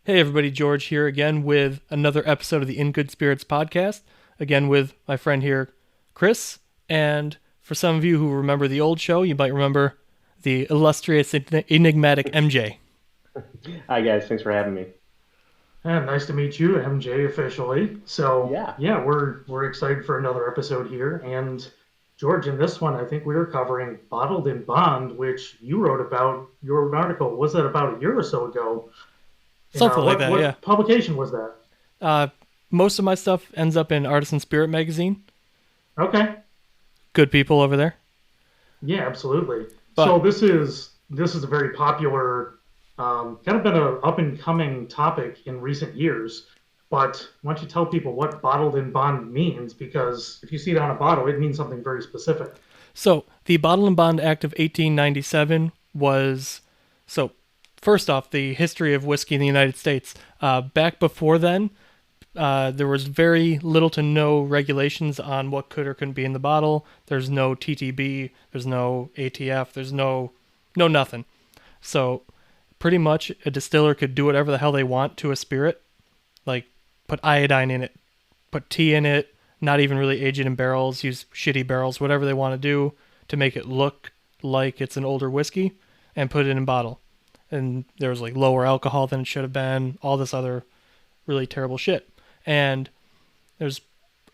Hey everybody, George here again with another episode of the In Good Spirits podcast. Again with my friend here, Chris. And for some of you who remember the old show, you might remember the illustrious, enigmatic MJ. Hi guys, thanks for having me. And nice to meet you, MJ, officially. So Yeah. yeah, we're excited for another episode here. And George, in this one, I think we were covering Bottled in Bond, which you wrote about. You wrote an article. Was that about a year or so ago? And Something like that, yeah. what publication was that? Uh, Most of my stuff ends up in Artisan Spirit magazine. Okay. Good people over there. Yeah, absolutely. But So this is a very popular, kind of been a up and coming topic in recent years. But why don't you tell people what bottled in bond means? Because if you see it on a bottle, it means something very specific. so the Bottle and Bond Act of 1897 was so. First off, the history of whiskey in the United States. Back before then, there was very little to no regulations on what could or couldn't be in the bottle. There's no TTB, there's no ATF, there's no nothing. So pretty much a distiller could do whatever the hell they want to a spirit, like put iodine in it, put tea in it, not even really age it in barrels, use shitty barrels, whatever they want to do to make it look like it's an older whiskey, and put it in a bottle. And there was like lower alcohol than it should have been, all this other really terrible shit. And there's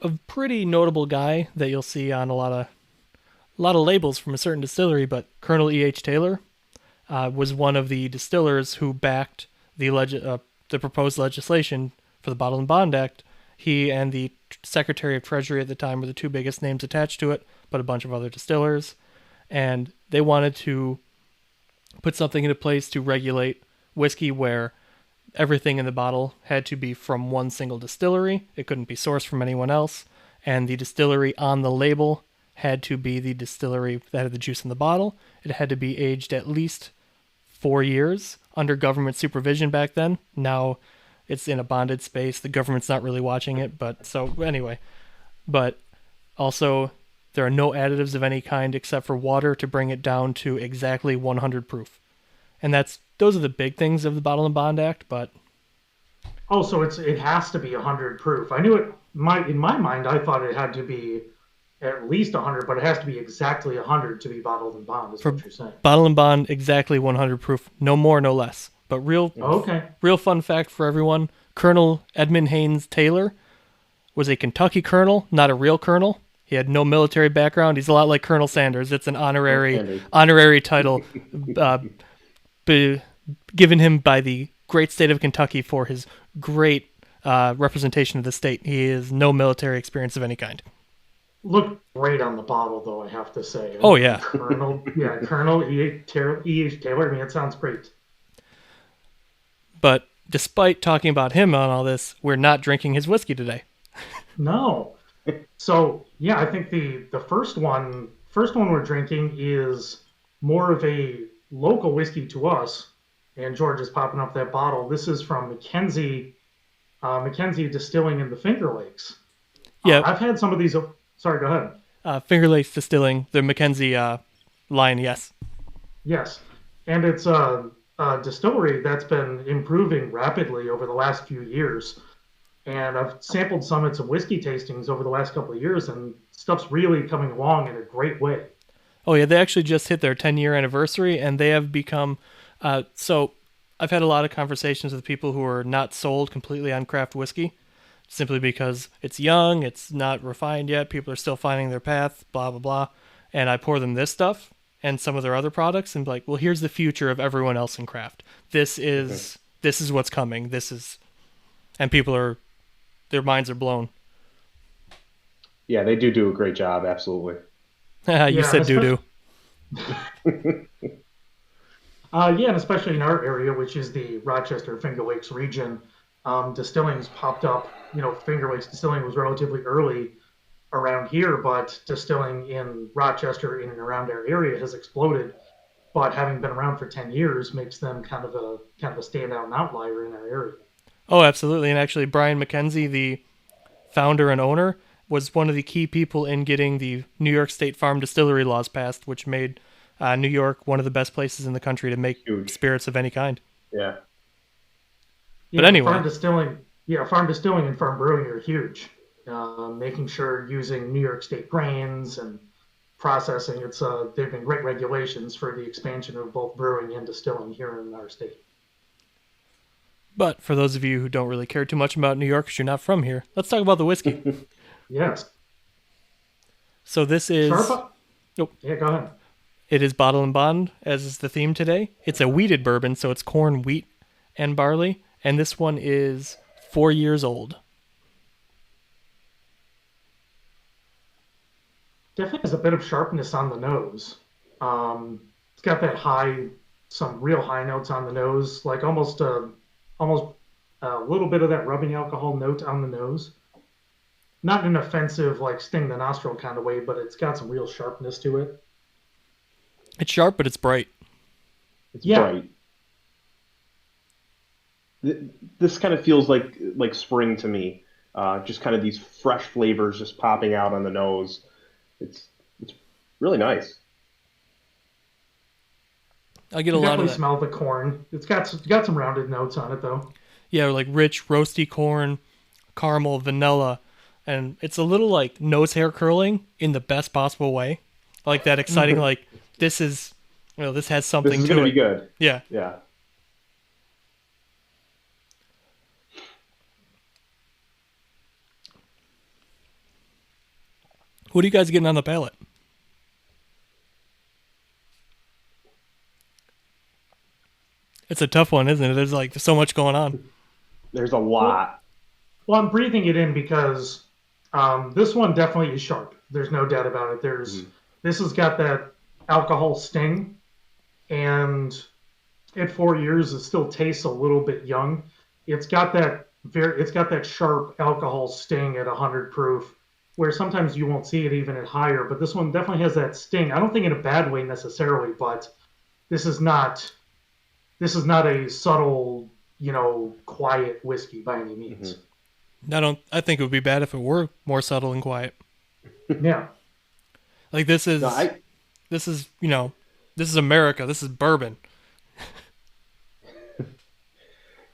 a pretty notable guy that you'll see on a lot of labels from a certain distillery, but Colonel E.H. Taylor was one of the distillers who backed the proposed legislation for the Bottle and Bond Act. He and the Secretary of Treasury at the time were the two biggest names attached to it, but a bunch of other distillers. And they wanted to put something into place to regulate whiskey where everything in the bottle had to be from one single distillery. It couldn't be sourced from anyone else. And the distillery on the label had to be the distillery that had the juice in the bottle. It had to be aged at least 4 years under government supervision back then. Now it's in a bonded space. The government's not really watching it, but so anyway. But also, there are no additives of any kind except for water to bring it down to exactly 100 proof. And those are the big things of the Bottle and Bond Act, but Oh, so it has to be 100 proof. I knew it. In my mind, I thought it had to be at least 100, but it has to be exactly 100 to be bottled in bond. Is for what you're saying? Bottle and Bond, exactly 100 proof, no more, no less. But Okay. real fun fact for everyone: Colonel Edmund Haynes Taylor was a Kentucky colonel, not a real colonel. He had no military background. He's a lot like Colonel Sanders. It's an honorary Brandy. honorary title uh, be, given him by the great state of Kentucky for his great representation of the state. He has no military experience of any kind. Looked great on the bottle, though, I have to say. I Oh mean, yeah, Colonel E.H. Taylor. I mean, it sounds great. but despite talking about him on all this, we're not drinking his whiskey today. No. So yeah, I think the first one we're drinking is more of a local whiskey to us. And George is popping up that bottle. This is from McKenzie Distilling in the Finger Lakes. Yeah, I've had some of these. Sorry, go ahead. Finger Lakes Distilling, the McKenzie line. Yes. Yes, and it's a distillery that's been improving rapidly over the last few years. And I've sampled some at some whiskey tastings over the last couple of years, and stuff's really coming along in a great way. Oh yeah, they actually just hit their 10-year anniversary, and they have become. So, I've had a lot of conversations with people who are not sold completely on craft whiskey, simply because it's young, it's not refined yet, people are still finding their path, blah blah blah. And I pour them this stuff and some of their other products, and be like, well, here's the future of everyone else in craft. Okay. This is what's coming. And people are their minds are blown. Yeah, they do a great job, absolutely. You Yeah, said doo doo. yeah, and especially in our area, which is the Rochester Finger Lakes region, distilling's popped up. Finger Lakes distilling was relatively early around here, but distilling in Rochester in and around our area has exploded. But having been around for 10 years makes them kind of a standout and outlier in our area. Oh, absolutely. And actually, Brian McKenzie, the founder and owner, was one of the key people in getting the New York State Farm Distillery laws passed, which made New York one of the best places in the country to make Huge. spirits of any kind. Yeah. But Farm anyway, distilling, farm distilling and farm brewing are huge. Making sure using New York State grains and processing, they've been great regulations for the expansion of both brewing and distilling here in our state. but for those of you who don't really care too much about New York because you're not from here, let's talk about the whiskey. Yes, So this is, sharp. oh, Yeah, go ahead. it is Bottle and Bond, as is the theme today. It's a wheated bourbon, so it's corn, wheat, and barley. And this one is 4 years old. Definitely has a bit of sharpness on the nose. It's got that some real high notes on the nose, like almost a little bit of that rubbing alcohol note on the nose. Not in an offensive, like sting the nostril kind of way, but it's got some real sharpness to it. It's sharp, but it's bright. It's Yeah, bright. This kind of feels like spring to me. Just kind of these fresh flavors just popping out on the nose. It's really nice. I get a you lot of definitely that. smell the corn. It's got some rounded notes on it though. Yeah, like rich, roasty corn, caramel, vanilla, and it's a little like nose hair curling in the best possible way. Like that exciting, like this is, this has This something is going to to be it. good. Yeah. Yeah. What are you guys getting on the palate? It's a tough one, isn't it? There's so much going on. There's a Well, lot. well, I'm breathing it in because this one definitely is sharp. There's no doubt about it. Mhm. This has got that alcohol sting, and at 4 years, it still tastes a little bit young. It's got that sharp alcohol sting at 100 proof, where sometimes you won't see it even at higher. But this one definitely has that sting. I don't think in a bad way necessarily, but this is not this is not a subtle, quiet whiskey by any Mhm. means. I think it would be bad if it were more subtle and quiet. Yeah, Like this No, is I this is, this is America. This is bourbon.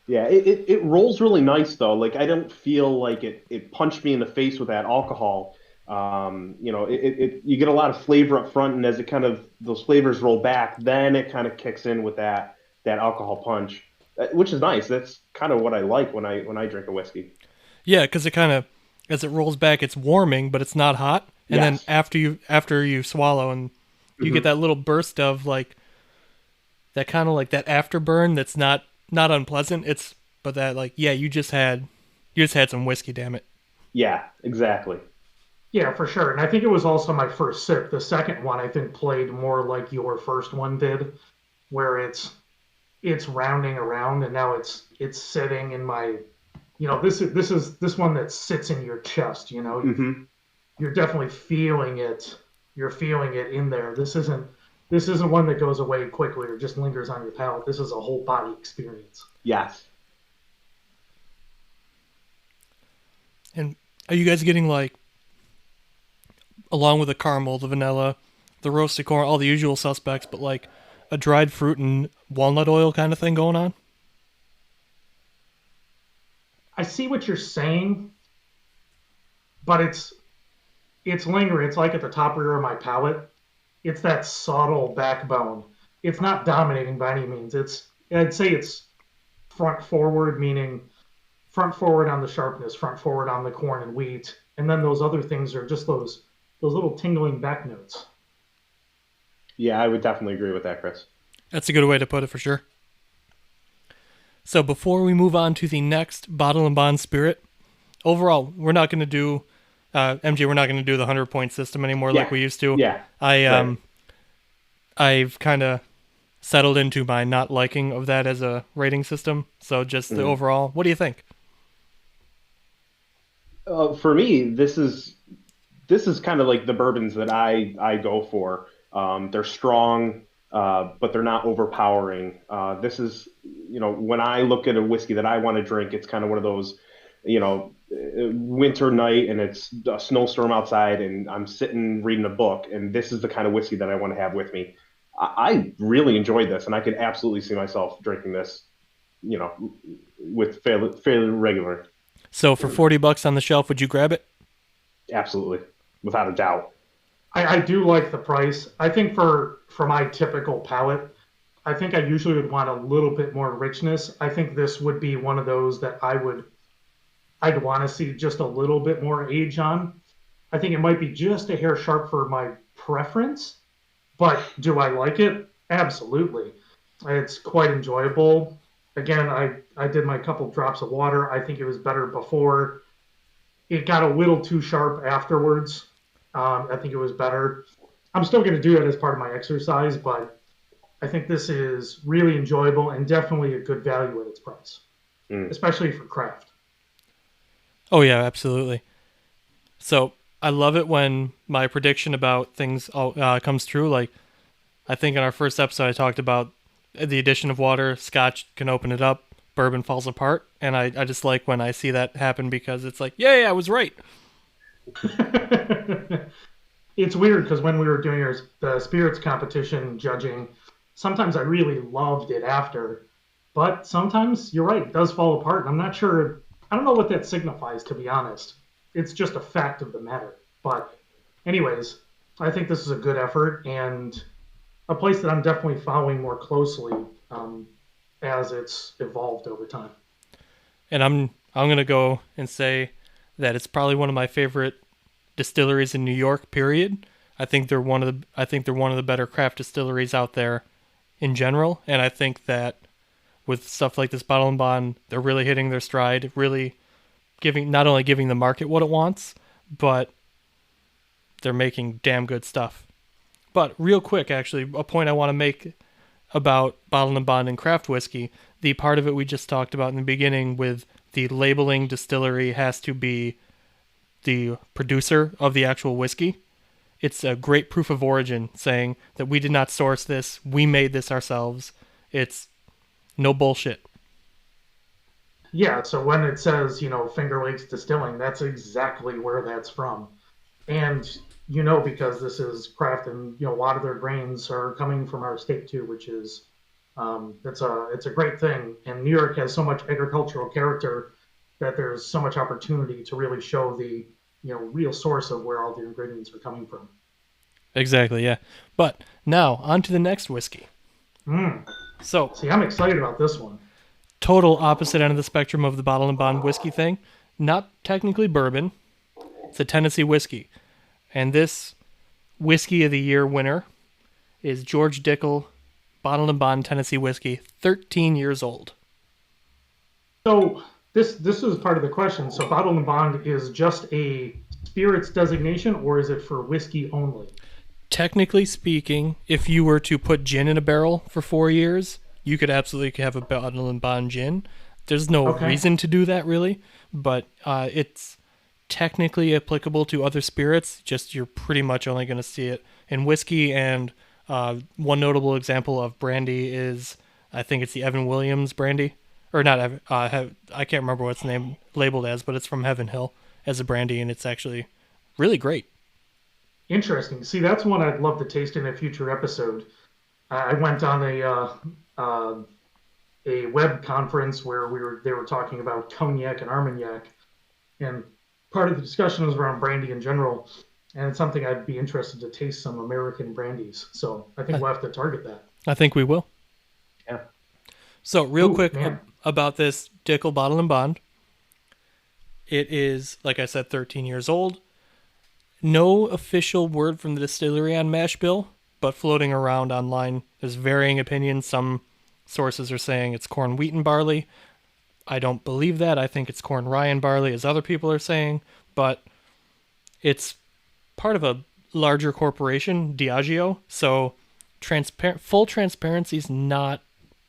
Yeah, it rolls really nice though. Like I don't feel like it punched me in the face with that alcohol. You get a lot of flavor up front, and as it kind of those flavors roll back, then it kind of kicks in with that alcohol punch, which is nice. That's kind of what I like when I drink a whiskey. Yeah, because it kind of, as it rolls back, it's warming, but it's not hot. And then Yes. after you swallow, and you get Hmm. that little burst of like that kind of like that afterburn that's not unpleasant. But that like, yeah, you just had some whiskey, damn it. Yeah, exactly. yeah, for sure. And I think it was also my first sip. The second one I think played more like your first one did, where it's rounding around, and now it's sitting in my. This one that sits in your chest. Hmm. You're definitely feeling it. You're feeling it in there. This isn't one that goes away quickly or just lingers on your palate. This is a whole body experience. Yes. And are you guys getting like, along with the caramel, the vanilla, the roasted corn, all the usual suspects, but like a dried fruit and walnut oil kind of thing going on? I see what you're saying, but it's lingering. It's like at the top rear of my palate. It's that subtle backbone. It's not dominating by any means. I'd say it's front forward, meaning front forward on the sharpness, front forward on the corn and wheat, and then those other things are just those little tingling back notes. Yeah, I would definitely agree with that, Chris. That's a good way to put it for sure. So before we move on to the next Bottle and Bond Spirit, overall, we're not going to do MJ. We're not going to do the 100 point system anymore like Yeah. we used to. Yeah. I Right. I've kind of settled into my not liking of that as a rating system. So just the Mhm. overall, what do you think? For me, this is kind of like the bourbons that I go for. They're strong, but they're not overpowering. This is, when I look at a whiskey that I want to drink, it's kind of one of those, winter night and it's a snowstorm outside and I'm sitting reading a book, and this is the kind of whiskey that I want to have with me. I really enjoyed this, and I could absolutely see myself drinking this with fairly regular. So for $40 on the shelf, would you grab it? Absolutely, without a doubt. I do like the price. I think for my typical palate, I think I usually would want a little bit more richness. I think this would be one of those that I'd want to see just a little bit more age on. I think it might be just a hair sharp for my preference, but do I like it? Absolutely. It's quite enjoyable. Again, I did my couple drops of water. I think it was better before. It got a little too sharp afterwards. I think it was better. I'm still going to do it as part of my exercise, but I think this is really enjoyable and definitely a good value at its price, especially for craft. Oh yeah, absolutely. So I love it when my prediction about things comes true. Like I think in our first episode, I talked about the addition of water. Scotch can open it up. Bourbon falls apart. And I just like when I see that happen because it's like, yay, I was right. It's weird because when we were doing the spirits competition judging, sometimes I really loved it after, but sometimes you're right, it does fall apart. And I'm not sure, I don't know what that signifies, to be honest. It's just a fact of the matter. But, anyways, I think this is a good effort and a place that I'm definitely following more closely as it's evolved over time. And I'm gonna go and say that it's probably one of my favorite distilleries in New York. Period. I think they're one of the better craft distilleries out there in general, and I think that with stuff like this Bottle and Bond, they're really hitting their stride, really not only giving the market what it wants, but they're making damn good stuff. But real quick, actually, a point I want to make about Bottle and Bond and craft whiskey, the part of it we just talked about in the beginning with the labeling distillery has to be the producer of the actual whiskey. It's a great proof of origin saying that we did not source this, we made this ourselves. It's no bullshit. Yeah, so when it says, Finger Lakes Distilling, that's exactly where that's from. And because this is craft and a lot of their grains are coming from our state too, which is it's a great thing. And New York has so much agricultural character that there's so much opportunity to really show the real source of where all the ingredients are coming from. Exactly, yeah. But now on to the next whiskey. So see, I'm excited about this one. Total opposite end of the spectrum of the Bottle and Bond whiskey thing. Not technically bourbon. It's a Tennessee whiskey. And this whiskey of the year winner is George Dickel Bottle and Bond Tennessee whiskey, 13 years old. So this is part of the question. So Bottle and Bond is just a spirits designation, or is it for whiskey only? Technically speaking, if you were to put gin in a barrel for 4 years, you could absolutely have a Bottle and Bond gin. There's no reason to do that, really, but it's technically applicable to other spirits, just you're pretty much only going to see it in whiskey. And one notable example of brandy is, I think it's the Evan Williams brandy, or not Evan, I can't remember what it's labeled as, but it's from Heaven Hill as a brandy, and it's actually really great. Interesting. See, that's one I'd love to taste in a future episode. I went on a web conference where they were talking about cognac and Armagnac, and part of the discussion was around brandy in general, and it's something I'd be interested to taste some American brandies. So I think we'll have to target that. I think we will. Yeah. So real quick about this Dickel Bottle and Bond. It is, like I said, 13 years old. No official word from the distillery on mash bill, but floating around online, there's varying opinions. Some sources are saying it's corn, wheat, and barley. I don't believe that. I think it's corn, rye, and barley, as other people are saying. But it's part of a larger corporation, Diageo. So full transparency is not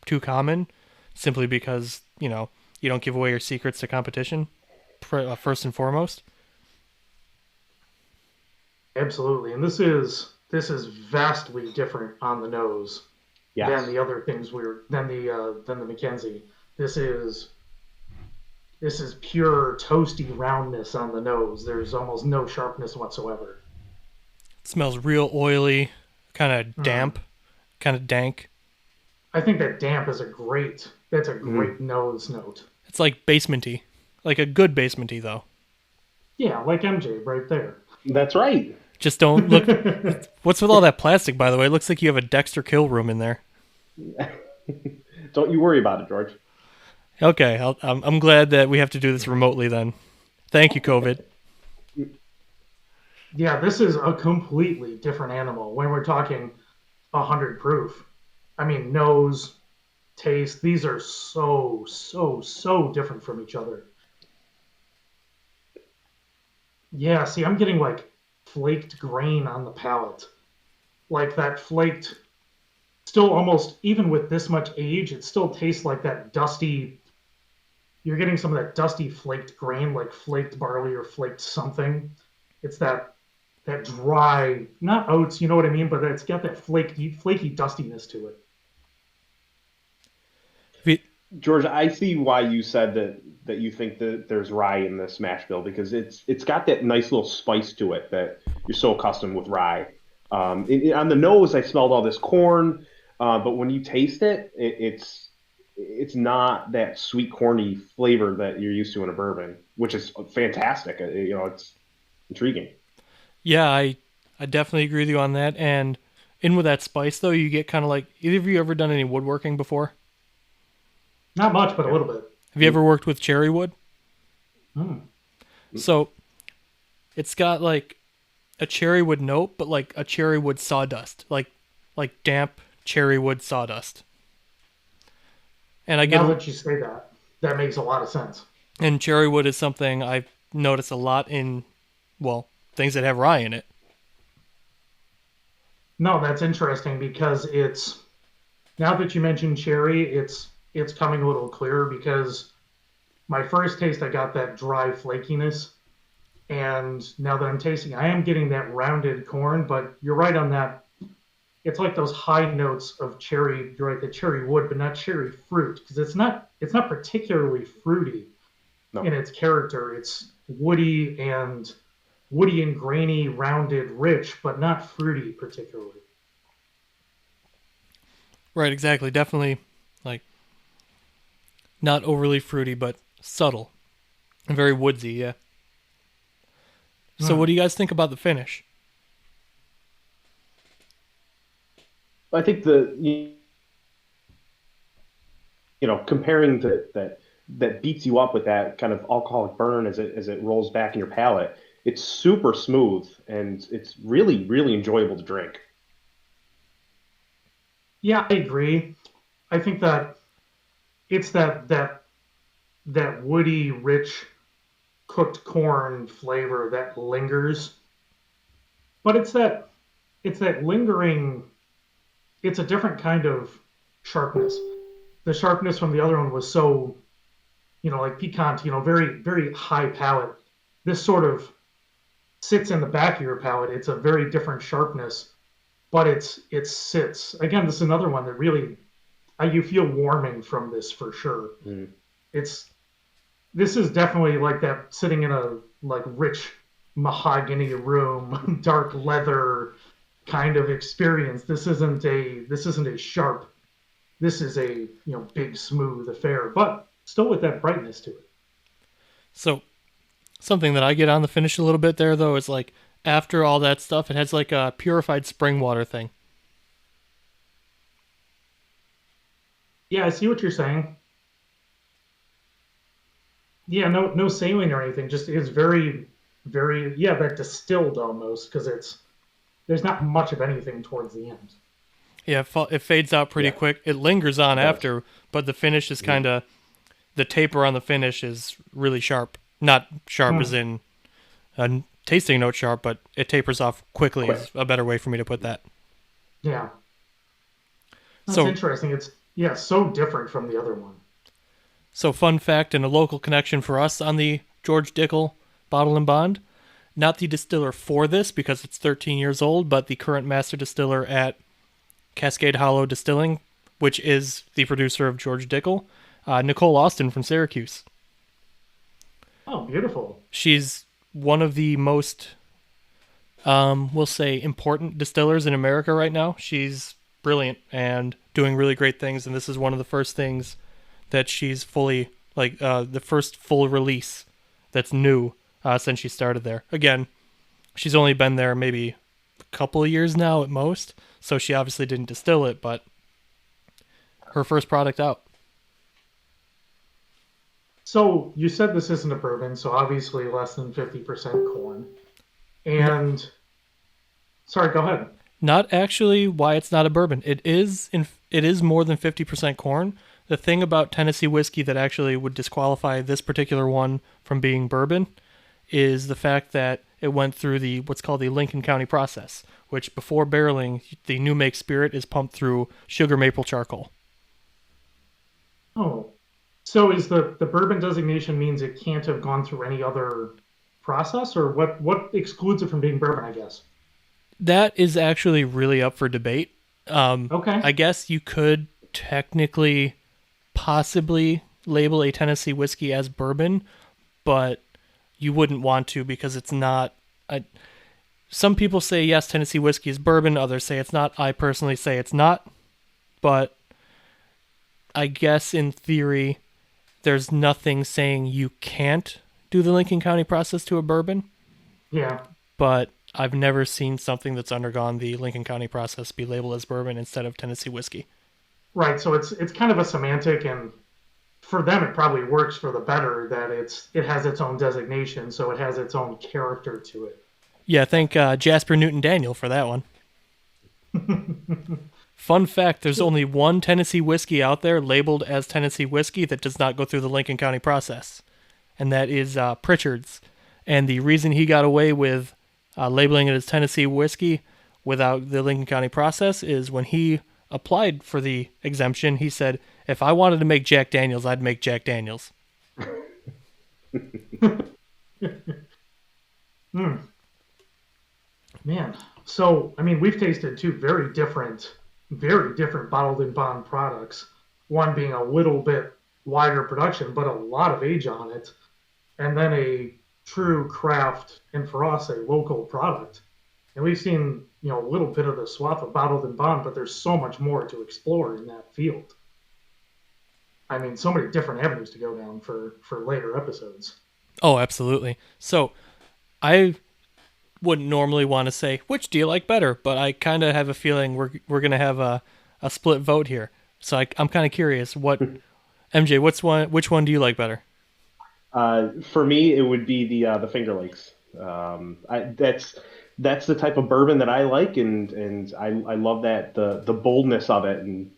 too common, simply because, you don't give away your secrets to competition, first and foremost. Absolutely, and this is vastly different on the nose than the other things than the McKenzie. This is pure toasty roundness on the nose. There's almost no sharpness whatsoever. It smells real oily, kind of damp, kind of dank. I think that damp is that's a Mm, great nose note. It's like basementy, like a good basementy though. Yeah, like MJ right there. that's right. Just don't look. What's with all that plastic, by the way? It looks like you have a Dexter kill room in there. Don't you worry about it, George. Okay, I'm glad that we have to do this remotely then. Thank you, COVID. Yeah, this is a completely different animal when we're talking 100 proof. I mean, nose, taste, these are so different from each other. Yeah, see, I'm getting like flaked grain on the palate. Like that flaked, still almost, even with this much age, it still tastes like that dusty. You're getting some of that dusty flaked grain, like flaked barley or flaked something. It's that dry, not oats, you know what I mean, but it's got that flaky dustiness to it. George, I see why you said that you think that there's rye in this mash bill because it's got that nice little spice to it that you're so accustomed with rye. On the nose, I smelled all this corn, but when you taste it, it's not that sweet corny flavor that you're used to in a bourbon, which is fantastic. It's intriguing. Yeah, I definitely agree with you on that. And in with that spice though, you get kind of like. Either of you ever done any woodworking before? Not much, but a Yeah. little bit. Have you ever worked with cherry wood? Mm. So it's got like a cherry wood note, but like a cherry wood sawdust, like damp cherry wood sawdust. And I get Now that you say that, that makes a lot of sense. and cherry wood is something I've noticed a lot in well things that have rye in it. No, that's interesting because it's now that you mentioned cherry, it's coming a little clearer because my first taste I got that dry flakiness, and now that I'm tasting, I am getting that rounded corn. But you're right on that. It's like those high notes of cherry. You're right, the cherry wood, but not cherry fruit because it's not particularly fruity in No. its character. It's woody and grainy, rounded, rich, but not fruity particularly. Right, exactly. Definitely like not overly fruity, but subtle and very woodsy. Yeah. So, what Hmm. do you guys think about the finish? I think comparing that beats you up with that kind of alcoholic burn as it rolls back in your palate. It's super smooth and it's really really enjoyable to drink. Yeah, I agree. I think that it's that woody, rich, cooked corn flavor that lingers, but it's that lingering. It's a different kind of sharpness. The sharpness from the other one was so like piquant, very high palate. This sort of sits in the back of your palate. It's a very different sharpness, but it sits. Again, this is another one that really you feel warming from this for sure. Mm. It's this is definitely like that sitting in a like rich mahogany room, dark leather kind of experience. This isn't a sharp. This is a big smooth affair, but still with that brightness to it. So, something that I get on the finish a little bit there though is like after all that stuff, it has like a purified spring water thing. Yeah, I see what you're saying. Yeah, no saline or anything. Just it's very yeah that distilled almost because there's not much of anything towards the end. Yeah, it fades out pretty Yeah, quick. It lingers on it does. after, but the finish is Mhm. kind of the taper on the finish is really sharp. Not sharp as Hmm. in a tasting note sharp, but it tapers off quickly is Quick. a better way for me to put that. Yeah, that's So, interesting. It's yeah so different from the other one. so fun fact and a local connection for us on the George Dickel Bottle and Bond. Not the distiller for this because it's 13 years old, but the current master distiller at Cascade Hollow Distilling, which is the producer of George Dickel, Nicole Austin from Syracuse. Oh, beautiful. She's one of the most, we'll say, important distillers in America right now. She's brilliant and doing really great things. And this is one of the first things that she's fully, the first full release that's new since she started there. Again, she's only been there maybe a couple of years now at most, so she obviously didn't distill it, but her first product out. So you said this isn't a bourbon, so obviously less than 50% corn. And sorry, go ahead. Not actually why it's not a bourbon. It is more than 50% corn. The thing about Tennessee whiskey that actually would disqualify this particular one from being bourbon is the fact that it went through the what's called the Lincoln County process, which before barreling, the new make spirit is pumped through sugar maple charcoal. Oh, so is the bourbon designation means it can't have gone through any other process, or what excludes it from being bourbon, I guess? That is actually really up for debate. Okay. I guess you could technically possibly label a Tennessee whiskey as bourbon, but you wouldn't want to because it's not. Some people say yes, Tennessee whiskey is bourbon. Others say it's not. I personally say it's not. But I guess in theory, there's nothing saying you can't do the Lincoln County process to a bourbon. Yeah. But I've never seen something that's undergone the Lincoln County process be labeled as bourbon instead of Tennessee whiskey. Right. So it's kind of a semantic, and for them it probably works for the better that it has its own designation, so it has its own character to it. Yeah, thank Jasper Newton Daniel for that one. Fun fact, there's only one Tennessee whiskey out there labeled as Tennessee whiskey that does not go through the Lincoln County process, and that is Pritchard's. And the reason he got away with labeling it as Tennessee whiskey without the Lincoln County process is when he applied for the exemption, he said, if I wanted to make Jack Daniels, I'd make Jack Daniels. Man, so I mean, we've tasted two very different bottled and bond products. One being a little bit wider production, but a lot of age on it, and then a true craft, and for us, a local product. And we've seen, a little bit of the swath of bottled and bond, but there's so much more to explore in that field. I mean, so many different avenues to go down for later episodes. Oh, absolutely. So I wouldn't normally want to say, which do you like better? But I kind of have a feeling we're going to have a split vote here. So I'm kind of curious. MJ, which one do you like better? For me, it would be the Finger Lakes. That's the type of bourbon that I like, and I love that the boldness of it. And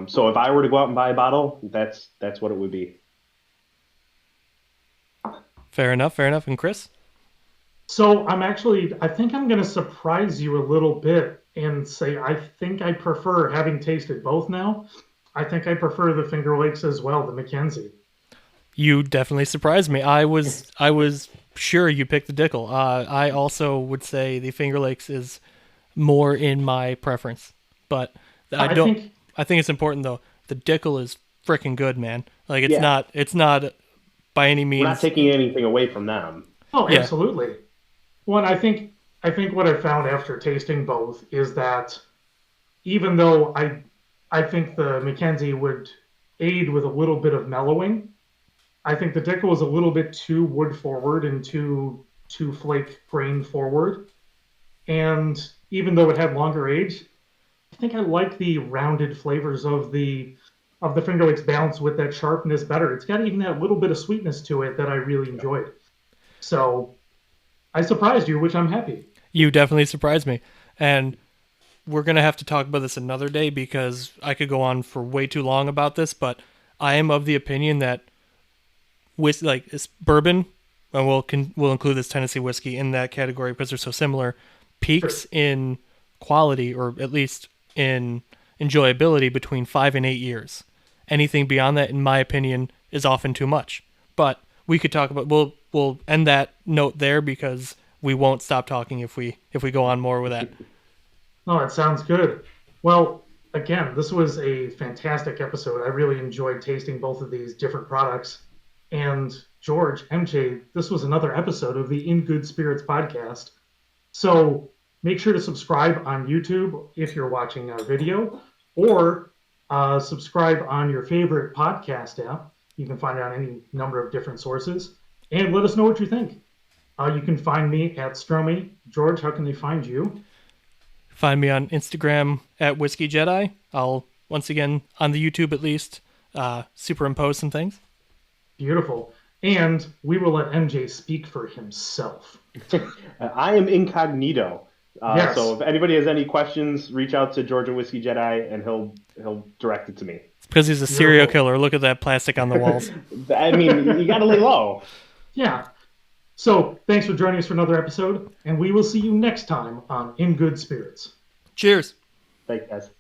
so if I were to go out and buy a bottle, that's what it would be. Fair enough. And Chris? So I think I'm going to surprise you a little bit and say I think I prefer, having tasted both now, I think I prefer the Finger Lakes as well, the McKenzie. You definitely surprised me. I was sure you picked the Dickel. I also would say the Finger Lakes is more in my preference, but I think it's important though. The Dickel is freaking good, man. Like it's not by any means. We're not taking anything away from them. Oh, absolutely. Yeah. Well, I think what I found after tasting both is that even though I think the McKenzie would aid with a little bit of mellowing, I think the Dickel was a little bit too wood forward and too flake grain forward. And even though it had longer age, I think I like the rounded flavors of the Finger Lakes balance with that sharpness better. It's got even that little bit of sweetness to it that I really enjoyed. So I surprised you, which I'm happy. You definitely surprised me. And we're going to have to talk about this another day because I could go on for way too long about this, but I am of the opinion that with this bourbon, and we'll include this Tennessee whiskey in that category because they're so similar, peaks in quality or at least in enjoyability between 5 and 8 years. Anything beyond that, in my opinion, is often too much. But we could talk about we'll end that note there because we won't stop talking if we go on more with that. Oh, that sounds good. Well, again, this was a fantastic episode. I really enjoyed tasting both of these different products. And George, MJ, this was another episode of the In Good Spirits podcast. So make sure to subscribe on YouTube if you're watching our video, or subscribe on your favorite podcast app. You can find it on any number of different sources. And let us know what you think. You can find me at Stromy. George, how can they find you? Find me on Instagram at Whiskey Jedi. I'll, once again, on the YouTube at least, superimpose some things. Beautiful. And we will let MJ speak for himself. I am incognito. Yes. So if anybody has any questions, reach out to Georgia Whiskey Jedi, and he'll direct it to me. It's because he's a serial killer. Look at that plastic on the walls. I mean, you got to lay low. Yeah. So thanks for joining us for another episode, and we will see you next time on In Good Spirits. Cheers. Thanks, guys.